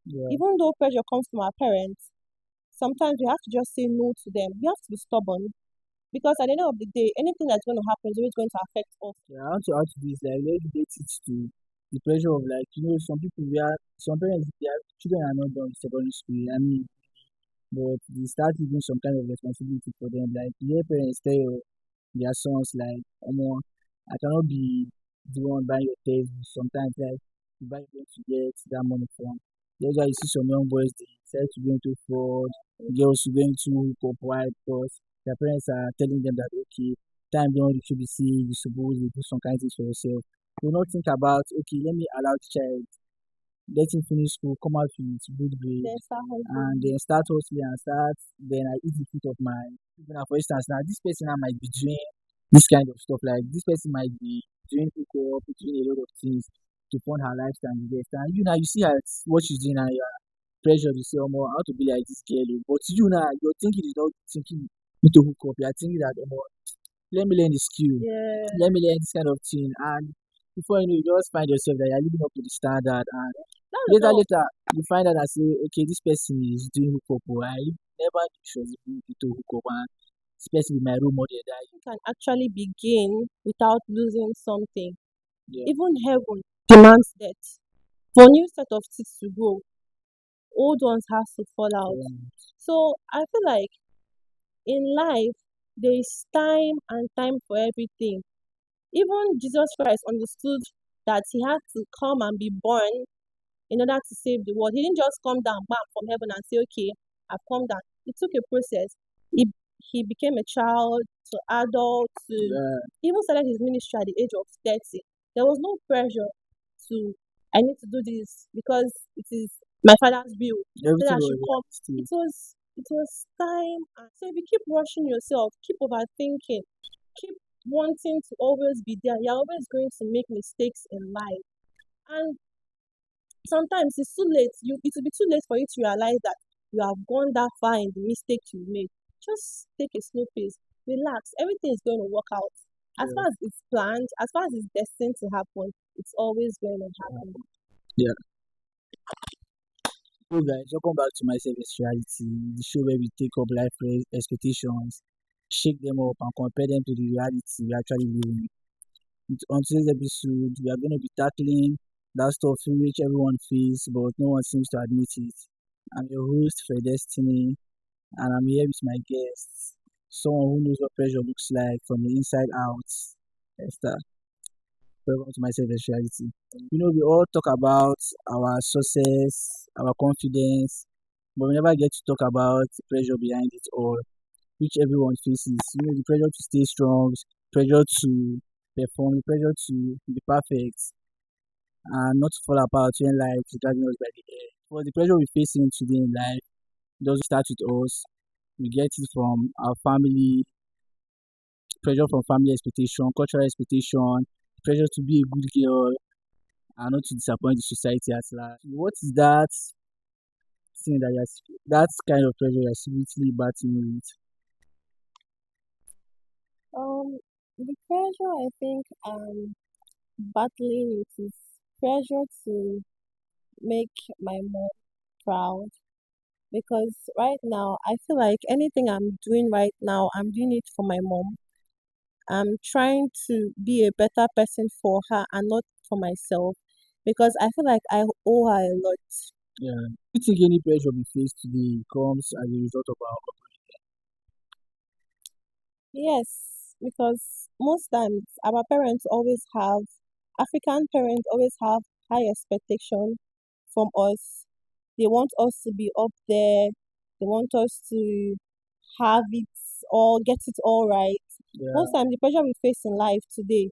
Yeah. Even though pressure comes from our parents, sometimes we have to just say no to them. We have to be stubborn because at the end of the day, anything that's going to happen is always going to affect us. Yeah, I want to add to this, like, let me relate it to the pressure of, like, some people, some parents, their children are not done with secondary school. I mean, but they start giving some kind of responsibility for them. Like, their parents tell their sons, like, I cannot be the one buying your textbooks. Sometimes, like, you buy them to get that money from. That's why you see some young boys, they decide to go into fraud, girls to go into hook up, why? Because their parents are telling them that, okay, time don't you should be seeing, you supposed to do some kind of things for yourself. Do not think about, okay, let me allow the child, let him finish school, come out with good grade, Then start and hustling. then start hustling and start, then I eat the fruit of my, now, for instance, now this person now might be doing this kind of stuff, like this person might be doing hook up, doing a lot of things to fund her lifestyle and the rest. And you now you see her what she's doing and you're pressured to say, oh more, how to be like this girl. Oh." But you now you're thinking is not thinking me to hook up, you're thinking that, oh more, let me learn the skill, Yeah, let me learn this kind of thing. And before you know, you just find yourself that you're living up to the standard. And that is all. later, you find out and say, okay, this person is doing hookup. Oh, I never knew she was even into hookup. And this person is my role model. That, You can actually begin without losing something. yeah, Even heaven demands that. For new set of teeth to grow, old ones has to fall out. um, So I feel like in life there is time and time for everything. Even Jesus Christ understood that he had to come and be born in order to save the world. He didn't just come down bam from heaven and say, okay, I've come down. It took a process. He became a child to adult to yeah, he even started his ministry at the age of 30. There was no pressure to I need to do this because it is my father's will. So that everything I was should come. realistic. It was time. And so if you keep rushing yourself, keep overthinking, keep wanting to always be there, you're always going to make mistakes in life. And sometimes it's too late. It will be too late for you to realize that you have gone that far in the mistake you made. Just take a slow pace, relax. Everything is going to work out. As Yeah, far as it's planned, as far as it's destined to happen, it's always going to happen. yeah. So, guys, welcome back to my service reality, the show where we take up life expectations, shake them up, and compare them to the reality we actually live in. On today's episode, we are going to be tackling that stuff in which everyone feels, but no one seems to admit it. I'm your host, for Destiny, and I'm here with my guest, someone who knows what pressure looks like from the inside out. Esther, welcome to my service reality. We all talk about our success, our confidence, but we never get to talk about the pressure behind it all, which everyone faces. The pressure to stay strong, pressure to perform, pressure to be perfect, and not to fall apart when life is dragging us by the hair. For the pressure we're facing today in life doesn't start with us. We get it from our family, pressure from family expectation, cultural expectation, pressure to be a good girl and not to disappoint the society at large. What is that thing that kind of pressure you're secretly battling with? The pressure I think battling it is pressure to make my mom proud because right now I feel like anything I'm doing right now, I'm doing it for my mom. I'm trying to be a better person for her and not for myself because I feel like I owe her a lot. Yeah. Do you think any pressure we face today comes as a result of our Yes, because most times our parents always have, African parents always have high expectation from us. They want us to be up there. They want us to have it all, get it all right. Most yeah, times the pressure we face in life today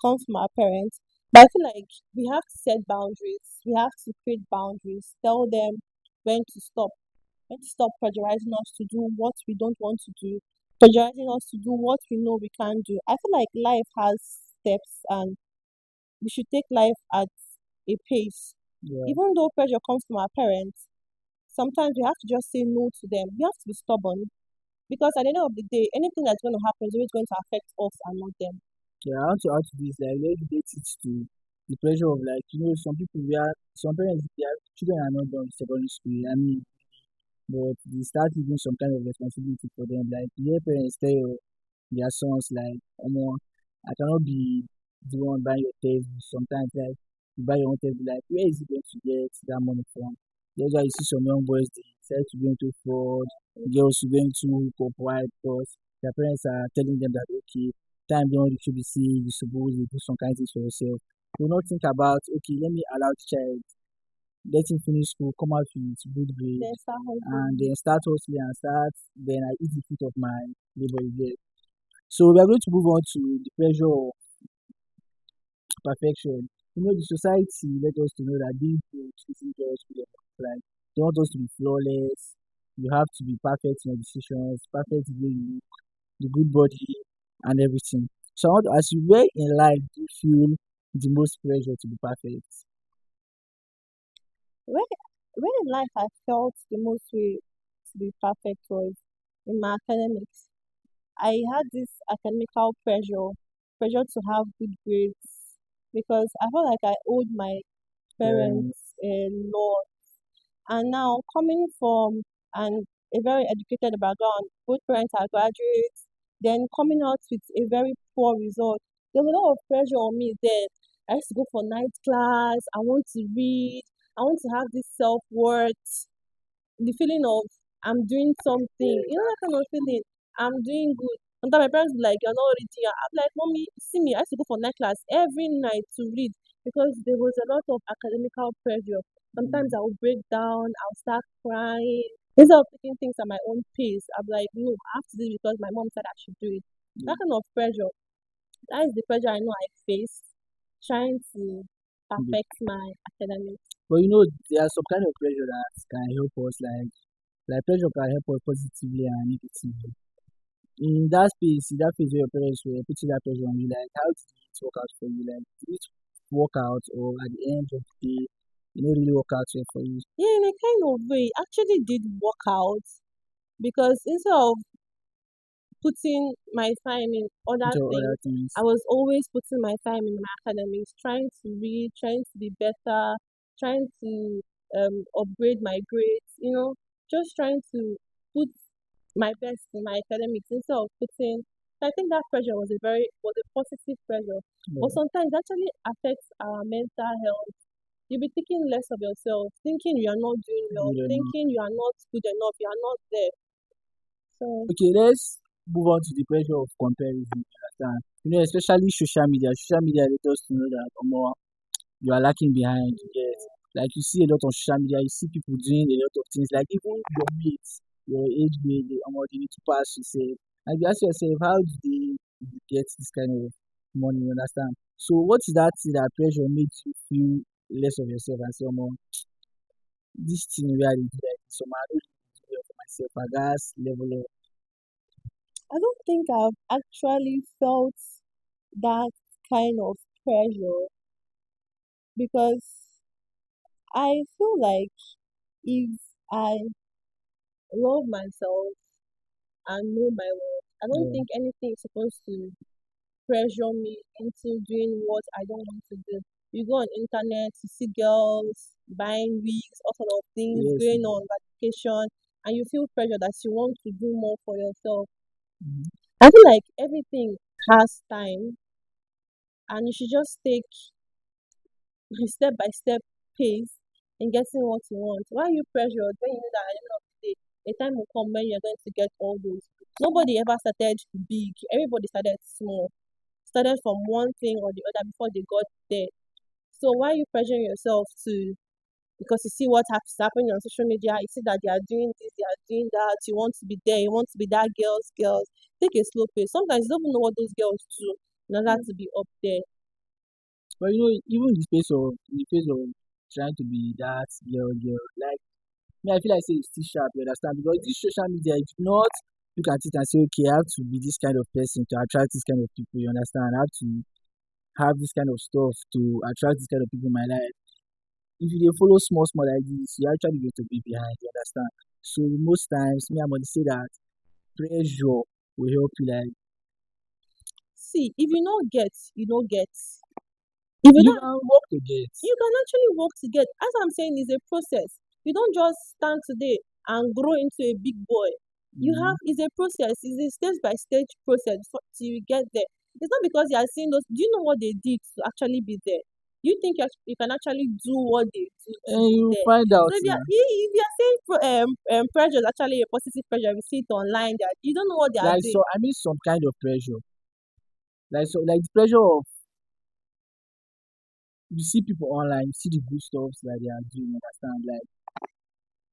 comes from our parents. But I feel like we have to set boundaries. We have to create boundaries. Tell them when to stop. When to stop pressurizing us to do what we don't want to do. Pressurizing us to do what we know we can't do. I feel like life has steps and we should take life at a pace. yeah, Even though pressure comes from our parents, sometimes we have to just say no to them. We have to be stubborn because at the end of the day, anything that's going to happen is always going to affect us and not them. yeah. I want to add to this, like, let's relate it to the pressure of, like, some people, some parents, children are not done with secondary school. I mean, but they start giving some kind of responsibility for them. Like the hear parents tell their sons like, I cannot be the one buying your textbook. Sometimes like you buy your own textbook, like where is he going to get that money from? That's why you see some young boys they decide to go into fraud, girls to go into hook up why because their parents are telling them that okay, time don't you should be seeing, you supposed to do some kind of things for yourself. Do not think about okay, let me allow the child, let him finish school, come out with good grade, Then start and hustling. then start hustling and start then I eat the fruit of my labor again. So we are going to move on to the pressure of perfection. The society let us to know that being good isn't just good enough. Like they want us to be flawless. You have to be perfect in your decisions, perfect in the way you look, the good body, and everything. So I want to ask you, where in life do you feel the most pressure to be perfect? When when in life I felt the most way to be perfect was in my academics. I had this academical pressure to have good grades because I felt like I owed my Um, parents a lot. And now coming from an a very educated background, both parents are graduates, then coming out with a very poor result, there was a lot of pressure on me then. I used to go for night class, I want to read, I want to have this self worth, the feeling of I'm doing something, yeah, you know that kind of feeling. I'm doing good. Sometimes my parents be like, "You're not reading." I'm like, "Mommy, see me. I used to go for night class every night to read because there was a lot of academical pressure. Sometimes mm, I would break down. I'll start crying. Instead of taking things at my own pace, I'm like, no, I have to do it because my mom said I should do it. yeah. That kind of pressure. That is the pressure I know I face trying to Good. perfect my academics. But there are some kind of pressure that can help us, like pressure can help us positively and negatively. In that space, in that phase where your parents were putting that pressure on you, like how did it work out for you? Like did it work out or at the end of the day, it didn't really work out well for you Yeah, in a kind of way, it actually did work out because instead of putting my time in other into things, other I things? was always putting my time in my academics, trying to read, trying to be better, trying to upgrade my grades, just trying to put my best in my academics instead of putting. So I think that pressure was a positive pressure, but Yeah, sometimes it actually affects our mental health. You'll be thinking less of yourself, thinking you are not doing well, good enough. thinking you are not good enough, you are not there. So Okay, let's move on to the pressure of comparison. You understand? Especially social media. Social media let us to know that more you are lacking behind. You get like you see a lot on social media. You see people doing a lot of things. Like even your mates, your age grade, they need to pass yourself. And you ask yourself, how do they get this kind of money? You understand? So what is that thing that pressure makes you feel less of yourself and say, this thing where I dey do like this, I don't really do well for myself. I gas level up. I don't think I've actually felt that kind of pressure because I feel like if I love myself and know my worth, I don't Yeah, think anything is supposed to pressure me into doing what I don't want to do. You go on internet, you see girls buying wigs, all sort of things, yes. going on vacation, and you feel pressure that you want to do more for yourself. Mhm. I feel like everything has time and you should just take a step by step pace in getting what you want. Why are you pressured when you know that at the end of the day, a time will come when you're going to get all those? Nobody ever started big. Everybody started small. Started from one thing or the other before they got there. So why are you pressuring yourself to because you see what has happening on social media, you see that they are doing this, they are doing that, you want to be there, you want to be that girls. Take a slow pace. Sometimes you don't even know what those girls do in order Yeah. to be up there. But even in the face of trying to be that girl, like me, I feel like say it's still sharp, you understand? Because this social media, if not look at it and say, okay, I have to be this kind of person to attract this kind of people, you understand? I have to have this kind of stuff to attract this kind of people in my life. If you dey follow small like this, you're actually going to be behind, you understand? So most times, me, I'm going to say that pressure will help you like See, if you don't get, you don't get. If you You don't, can work to get. you can actually work to get. As I'm saying, it's a process. You don't just stand today and grow into a big boy. You Mm. have It's a process. It's a stage by stage process till you get there. It's not because you are seeing those. Do you know what they did to actually be there? You think you can actually do what they do to And be you there? find out So now. if you are saying pressure is actually a positive pressure, you see it online that you don't know what they are Like doing. so, I mean, some kind of pressure. Like the pressure of you see people online, you see the good stuff that they are doing. Understand? Like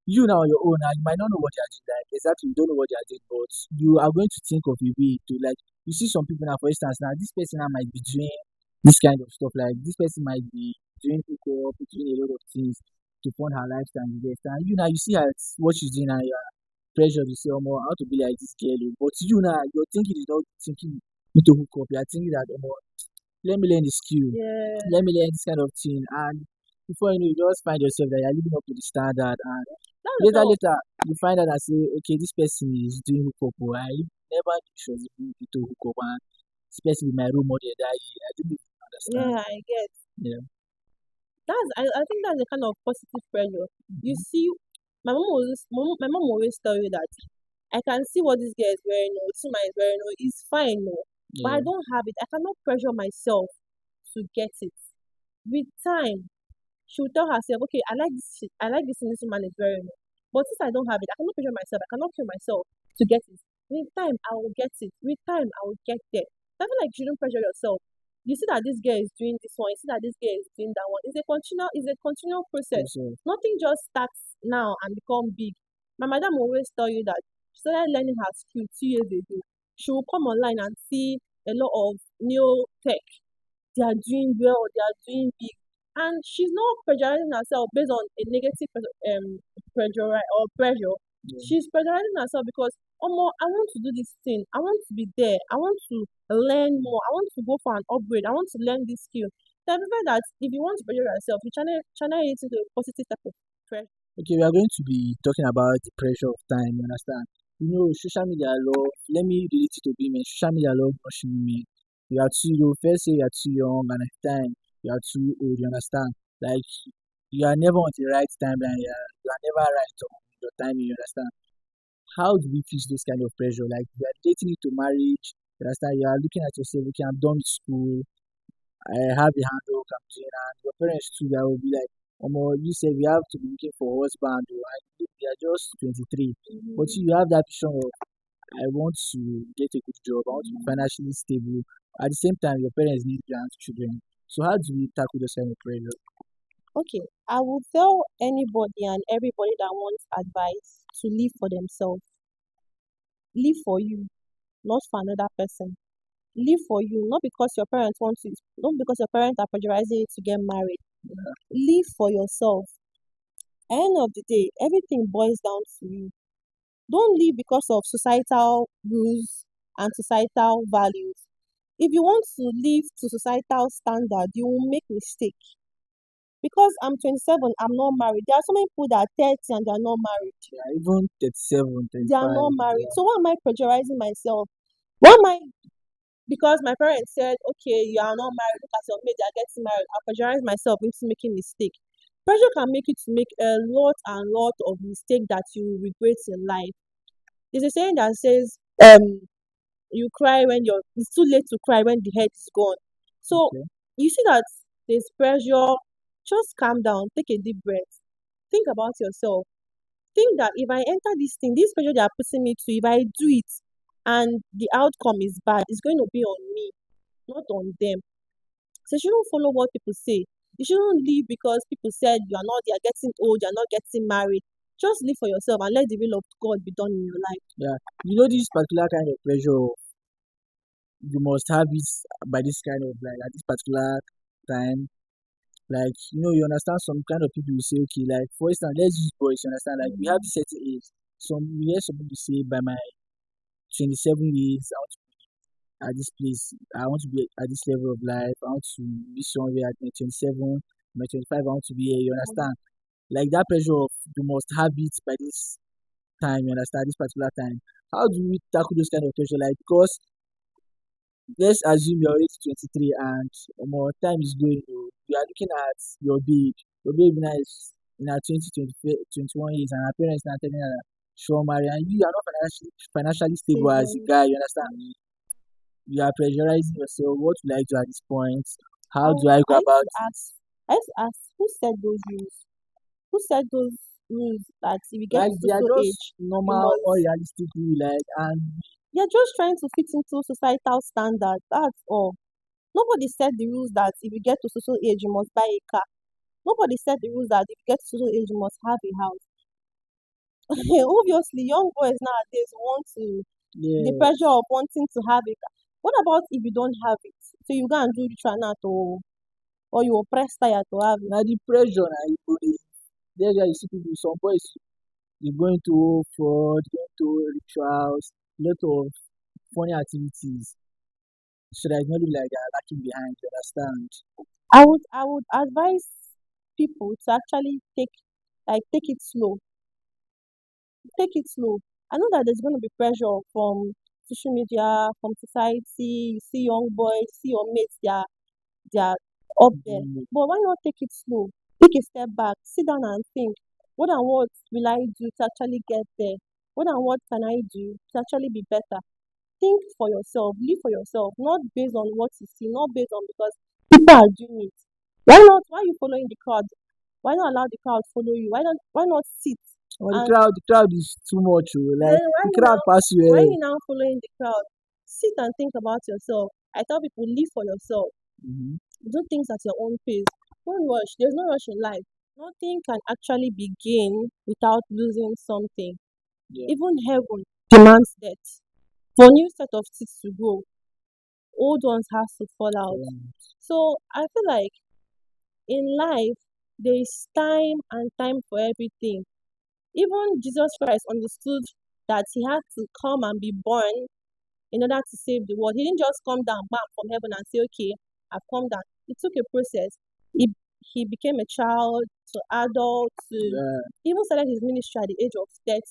you now on your own, now you might not know what they are doing. Like exactly, you don't know what they are doing, but you are going to think of a way to like. You see some people now, for instance, now this person now might be doing this kind of stuff. Like this person might be doing hookup, doing a lot of things to fund her lifestyle. And this. And you now you see her what she's doing, and you're pressured to say, "Oh, more how to be like this girl." Oh." But you now you're thinking is not thinking into hookup. You're thinking that, "Oh, more, let me learn the skill. Yeah, Let me learn this kind of thing." And before you know, you just find yourself that you're living up to the standard. And that's later, all. later, you find out and say, okay, this person is doing hookup. Oh, I never knew she was even into hookup. And this person is my role model that year. I didn't even understand. Yeah, I get. Yeah. I think that's a kind of positive pressure. You Mhm. see, my mom always tell you that I can see what this girl is wearing, or this man is wearing, or it's fine, no, but I Yeah. don't have it. I cannot pressure myself to get it. With time, she will tell herself, okay, I like this thing this woman is wearing, no, but since I don't have it, I cannot pressure myself. I cannot kill myself to get it. With time, I will get it. With time, I will get there. So I feel like you shouldn't pressure yourself. You see that this girl is doing this one, you see that this girl is doing that one. It's a continual process. Also, Nothing just starts now and become big. My madam always tell you that she started learning her skill 2 years ago. She will come online and see a lot of new tech. They are doing well, they are doing big. And she's not pressurizing herself based on a negative pressure or pressure. yeah. She's pressurizing herself because, oh, more, I want to do this thing. I want to be there. I want to learn more. I want to go for an upgrade. I want to learn this skill. So I prefer that if you want to pressure yourself, you channel it into a positive type of pressure. Okay, we are going to be talking about the pressure of time. You understand? You know, social media love. Let me relate it to women. Social media love rushing women. You are too. You first say you are too young, and at time you are too old. You understand? Like you are never on the right timeline. You are never right on your timing. You understand? How do we fix this kind of pressure? Like you are dating into marriage. You understand? You are looking at yourself. Okay, I'm done with school. I have a handle I'm doing, and your parents too. That will be like, you said we have to be looking for a husband. Or I think we are just 23, but Mm-hmm. you have that vision of I want to get a good job. I want to be financially stable. At the same time, your parents need grandchildren. So how do we tackle this kind of pressure? Okay, I will tell anybody and everybody that wants advice to live for themselves. Live for you, not for another person. Live for you, not because your parents want to, not because your parents are pressurizing you to get married. Live for yourself. At the end of the day, everything boils down to you. Don't live because of societal rules and societal values. If you want to live to societal standard, you will make mistake. Because I'm 27, I'm not married. There are so many people that are 30 and they are not married. Yeah, even 37, They are 35. not married. Yeah, So why am I pressurizing myself? Why am I Because my parents said, okay, you are not married, look at your mate, they are getting married. I pressurize myself into making mistake. Pressure can make you to make a lot and lot of mistake that you will regret in life. There's a saying that says, you cry when it's too late to cry when the head is gone. So okay. you see that there's pressure, just calm down, take a deep breath, think about yourself. Think that if I enter this pressure they are putting me to, if I do it and the outcome is bad, it's going to be on me, not on them. So you shouldn't follow what people say. You shouldn't live because people said you are getting old, you're not getting married. Just live for yourself and let the will of God be done in your life. Yeah, you know this particular kind of pressure. You must have it by this kind of like at this particular time. Like you understand some kind of people will say, okay, like for instance, let's use boys. You understand? Like we have Mm-hmm. this certain age. You hear some people say by my 27 years, I want to be at this place. I want to be at this level of life. I want to be somewhere at my 27, my 25. I want to be here. You understand? Like that pressure of you must have it by this time. You understand? This particular time. How do we tackle those kind of pressure? Like because let's assume you're already 23 and more time is going. You are looking at your babe. Your babe now is in her 21 years, and her parents now telling her that she will marry, and you are not financially stable as a Stable. guy. You understand? Mm. You are pressurizing yourself. What will I do at this point? How do Oh, I go about it? I used to ask, who set those rules? Who set those rules that if you get Like to they are so just age, you normal, must. unrealistic rule, like, and You're just trying to fit into societal standards. That's all. Nobody set the rules that if you get to social age, you must buy a car. Nobody set the rules that if you get to social age, you must have a house. Obviously, young boys nowadays want to the yeah. pressure of wanting to have it. What about if you don't have it? So you go and do ritual now to, or you will press tire to have it. Now the pressure now you go dey there you see people, some boys they go into fraud, going to rituals, lot of funny activities. So that it's not look like they are lacking behind, you understand? I would advise people to actually take it slow. Take it slow. I know that there's gonna be pressure from social media, from society. You see young boys, see your mates, they are up there. Doing it. But why not take it slow? Take a step back, sit down and think, what and what will I do to actually get there? What and what can I do to actually be better? Think for yourself, live for yourself, not based on what you see, not based on because people are doing it. Why not? Why are you following the crowd? Why not allow the crowd follow you? Why not sit Well, and the crowd is too much. Oh, like then the crowd pass you. why Eh. you now following the crowd? Sit and think about yourself. I tell people live for yourself. Mm-hmm. Do things at your own pace. Don't rush. There's no rush in life. Nothing can actually begin without losing something. Yeah. Even heaven demands death. For new set of seeds to grow, old ones has to fall out. Um, So I feel like in life there is time and time for everything. Even Jesus Christ understood that he had to come and be born in order to save the world. He didn't just come down bam from heaven and say, okay, I've come down. It took a process. He became a child to adult to yeah. he even started his ministry at the age of 30.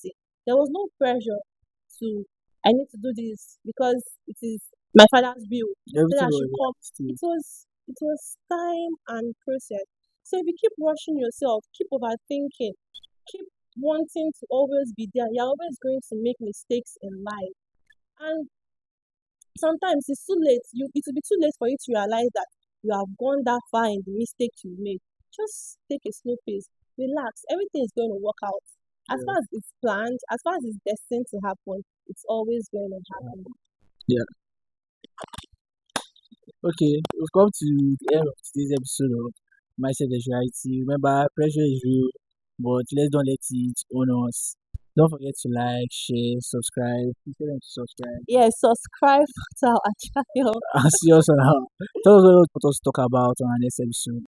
There was no pressure to I need to do this because it is my father's will. So Everything that I was should come. realistic. It was time and process. So if you keep rushing yourself, keep overthinking, keep wanting to always be there, you're always going to make mistakes in life. And sometimes it's too late. It will be too late for you to realize that you have gone that far in the mistake you made. Just take a slow pace, relax. Everything is going to work out. As Yeah. far as it's planned, as far as it's destined to happen, it's always going to happen. Yeah. Okay, we've come to the end of today's episode of Mindset and Reality. Remember, pressure is real, but let's don't let it own us. Don't forget to like, share, subscribe. Please tell them to subscribe. Yeah, subscribe to our channel. I'll see you also now. Tell us what to talk about on our next episode.